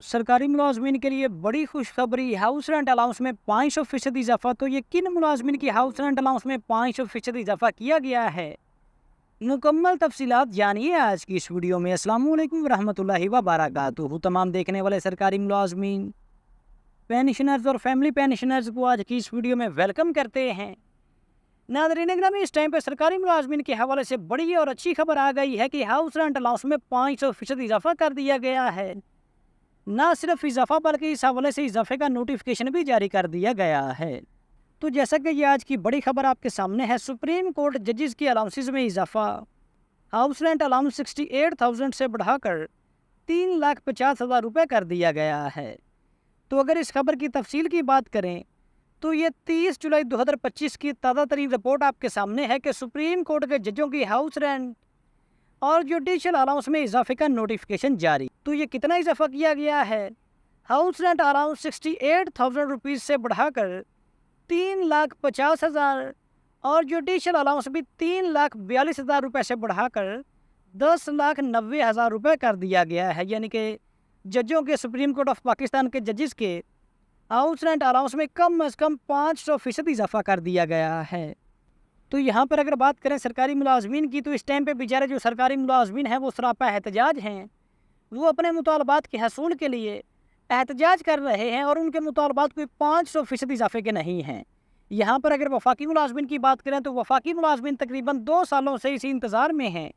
सरकारी मुलाजमीन के लिए बड़ी खुशखबरी। हाउस रेंट अलाउंस में 500% इजाफा। तो ये किन मुलाजमीन की हाउस रेंट अलाउंस में 500% इजाफा किया गया है, मुकम्मल तफसीलात जानिए आज की इस वीडियो में। अस्सलाम वालेकुम रहमतुल्लाहि व बारकातुहू। तमाम देखने वाले सरकारी मुलाजमीन, पेंशनर्स और फैमिली पेंशनर्स को आज की इस वीडियो में वेलकम करते हैं। नाज़रीन गिरामी, इस टाइम पे सरकारी मुलाजमीन के हवाले से बड़ी और अच्छी खबर आ गई है कि हाउस रेंट अलाउंस में 500% इजाफा कर दिया गया है। ना सिर्फ इजाफा बल्कि इस हवाले से इजाफे का नोटिफिकेशन भी जारी कर दिया गया है। तो जैसा कि ये आज की बड़ी खबर आपके सामने है, सुप्रीम कोर्ट जजेस की अलाउंसेस में इजाफा। हाउस रेंट अलाउंस 68,000 से बढ़ाकर 3,50,000 रुपये कर दिया गया है। तो अगर इस खबर की तफसील की बात करें तो ये 30 जुलाई 2025 की ताज़ा तरीन रिपोर्ट आपके सामने है कि सुप्रीम कोर्ट के जजों की हाउस रेंट और जुडिशल अलाउंस में इजाफे का नोटिफिकेशन जारी। तो ये कितना इजाफा किया गया है? हाउस रेंट अलाउंस 68,000 रुपीज़ से बढ़ाकर 3,50,000 और जुडिशल अलाउंस भी 3,42,000 रुपये से बढ़ाकर 10,90,000 रुपये कर दिया गया है। यानी कि जजों के, सुप्रीम कोर्ट ऑफ पाकिस्तान के जजेस के हाउस रेंट अलाउंस में कम अज़ कम 500% इजाफा कर दिया गया है। तो यहाँ पर अगर बात करें सरकारी मुलाजमीन की, तो इस टाइम पे बेचारे जो सरकारी मुलाजमीन हैं वो सरापा एहतजाज हैं। वो अपने मुतालबात के हसूल के लिए एहतजाज कर रहे हैं और उनके मुतालबात कोई 500% इजाफे के नहीं हैं। यहाँ पर अगर वफाकी मुलाजमीन की बात करें तो वफाकी मुलाजमीन तकरीबन 2 सालों से इसी इंतज़ार में हैं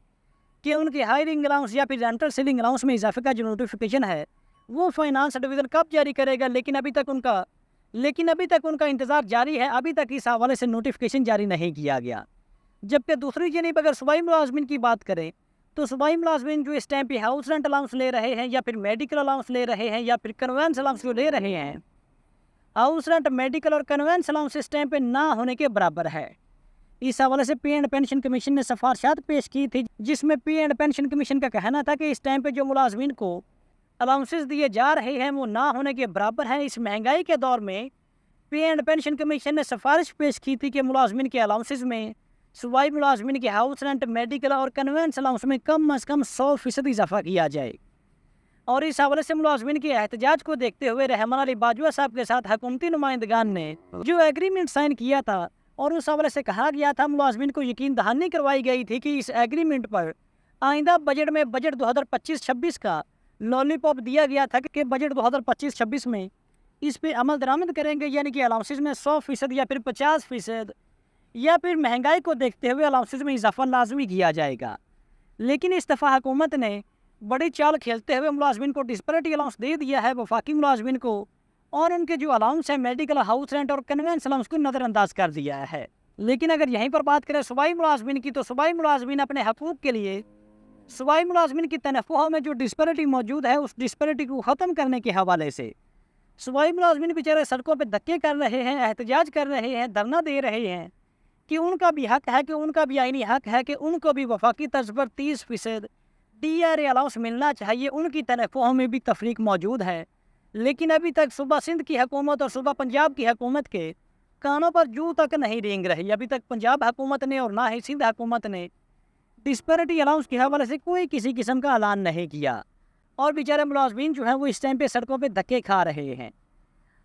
कि उनके हायरिंग अलाउंस या फिर रेंटल सीलिंग अलाउंस में इजाफे का जो नोटिफिकेशन है वो फाइनेंस डिवीज़न कब जारी करेगा, लेकिन अभी तक उनका इंतज़ार जारी है। अभी तक इस हवाले से नोटिफिकेशन जारी नहीं किया गया। जबकि दूसरी जानिब अगर सूबाई मुलाजमीन की बात करें तो सूबाई मुलाजमीन जो इस टाइम पे हाउस रेंट अलाउंस ले रहे हैं या फिर मेडिकल अलाउंस ले रहे हैं या फिर कन्वेंस अलाउंस जो ले रहे हैं, हाउस रेंट, मेडिकल और कन्वेंस अलाउंस इस टाइम पे ना होने के बराबर है। इस हवाले से पी एंड पेंशन कमीशन ने सिफारिशात पेश की थी, जिसमें पी एंड पेंशन कमीशन का कहना था कि इस टाइम पे जो मुलाजमीन को अलाउंसेस दिए जा रहे हैं वो ना होने के बराबर हैं। इस महंगाई के दौर में पे एंड पेंशन कमीशन ने सिफारिश पेश की थी कि मुलाजमीन के अलाउंसेस में सूबाई मुलाजमीन के हाउस रेंट, मेडिकल और कन्वेंस अलाउंस में कम अज़ कम 100% इजाफा किया जाए। और इस हवाले से मुलाजमीन के एहतजाज को देखते हुए रहमान अली बाजवा साहब के साथ हुकूमती नुमाइंदगान ने जो एग्रीमेंट साइन किया था और उस हवाले से कहा गया था, मुलाजमीन को यकीन दहानी करवाई गई थी कि इस एग्रीमेंट पर आइंदा बजट में, बजट 2025-26 का लॉलीपॉप दिया गया था कि बजट 2025-26 में इस पे अमल दरामद करेंगे। यानी कि अलाउंसेस में 100% या फिर 50% या फिर महंगाई को देखते हुए अलाउंसेस में इजाफा लाजमी किया जाएगा। लेकिन इस दफ़ा हुकूमत ने बड़ी चाल खेलते हुए मुलाजमीन को डिस्पैरिटी अलाउंस दे दिया है, वफाकी मुलाजमीन को, और उनके जो अलाउंस है मेडिकल, हाउस रेंट और कन्वेंस अलाउंस को नज़रअंदाज कर दिया है। लेकिन अगर यहीं पर बात करें सूबाई मुलाजमीन की, तो सूबाई मुलाजमीन अपने हकूक़ के लिए सूबाई मुलाजमीन की तनख्वाह में जो डिस्पैरिटी मौजूद है उस डिस्पैरिटी को ख़त्म करने के हवाले से सूबाई मुलाजमीन बेचारे सड़कों पर धक्के कर रहे हैं, एहतजाज कर रहे हैं, धरना दे रहे हैं कि उनका भी हक है, कि उनका भी आईनी हक है कि उनको भी वफाकी तर्ज पर 30% DRA अलाउंस मिलना चाहिए। उनकी तनख्वाहों में भी तफरीक मौजूद है। लेकिन अभी तक सूबा सिंध की हुकूमत और सूबा पंजाब की हुकूमत के कानों पर जू तक नहीं रेंग रही। अभी तक पंजाब हुकूमत ने और ना ही सिंध हुकूमत ने डिस्पैरिटी अलाउंस के हवाले से कोई किसी किस्म का ऐलान नहीं किया और बेचारे मुलाजमीन जो हैं वो इस टाइम पे सड़कों पे धक्के खा रहे हैं।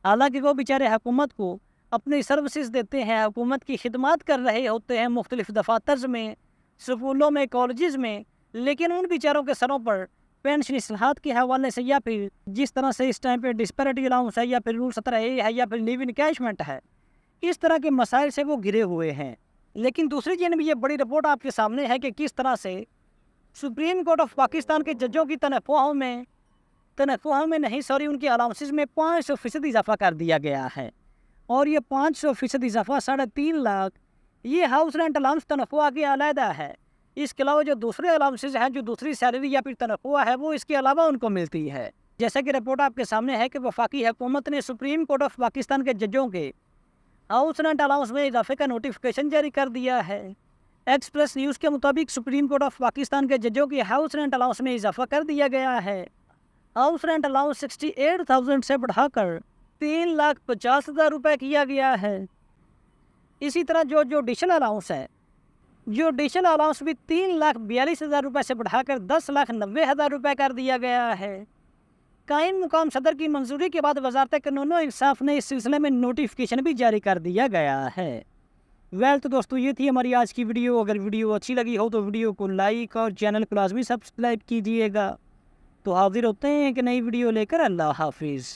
हालांकि वो बेचारे हुकूमत को अपनी सर्विसेज देते हैं, हुकूमत की खिदमत कर रहे होते हैं मुख्तलिफ दफातर्स में, स्कूलों में, कॉलेज़ में, लेकिन उन बेचारों के सरों पर पेंशन इस्लाहात के हवाले से या फिर जिस तरह से इस टाइम पे डिस्पैरिटी अलाउंस है या फिर रूल 17A है या फिर लिव इन कैशमेंट है, इस तरह के मसाइल से वो घिरे हुए हैं। लेकिन दूसरी जानब ये बड़ी रिपोर्ट आपके सामने है कि किस तरह से सुप्रीम कोर्ट ऑफ पाकिस्तान के जजों की तनख्वाहों में नहीं, सॉरी, उनके अलाउंसेस में 500% इजाफा कर दिया गया है। और ये 500% इजाफा 3.5 लाख ये हाउस रेंट अलाउंस तनख्वाह के अलहदा है। इसके अलावा जो दूसरे अलाउंसेस हैं, जो दूसरी सैलरी या फिर तनख्वाह है, वो इसके अलावा उनको मिलती है। जैसा कि रिपोर्ट आपके सामने है कि वफाकी हुकूमत ने सुप्रीम कोर्ट ऑफ पाकिस्तान के जजों के हाउस रेंट अलाउंस में इजाफे का नोटिफिकेशन जारी कर दिया है। एक्सप्रेस न्यूज़ के मुताबिक सुप्रीम कोर्ट ऑफ पाकिस्तान के जजों के हाउस रेंट अलाउंस में इजाफा कर दिया गया है। हाउस रेंट अलाउंस 68,000 से बढ़ाकर 3,50,000 रुपये किया गया है। इसी तरह जो जुडिशल अलाउंस है, जुडिशल अलाउंस भी 3,42,000 रुपये से बढ़ाकर 10,90,000 रुपये कर दिया गया है। कायम मुकाम सदर की मंजूरी के बाद वजारत कानून व इंसाफ ने इस सिलसिले में नोटिफिकेशन भी जारी कर दिया गया है। वेल तो दोस्तों ये थी हमारी आज की वीडियो। अगर वीडियो अच्छी लगी हो तो वीडियो को लाइक और चैनल को लाजमी सब्सक्राइब कीजिएगा। तो हाजिर होते हैं एक नई वीडियो लेकर। अल्लाह हाफिज़।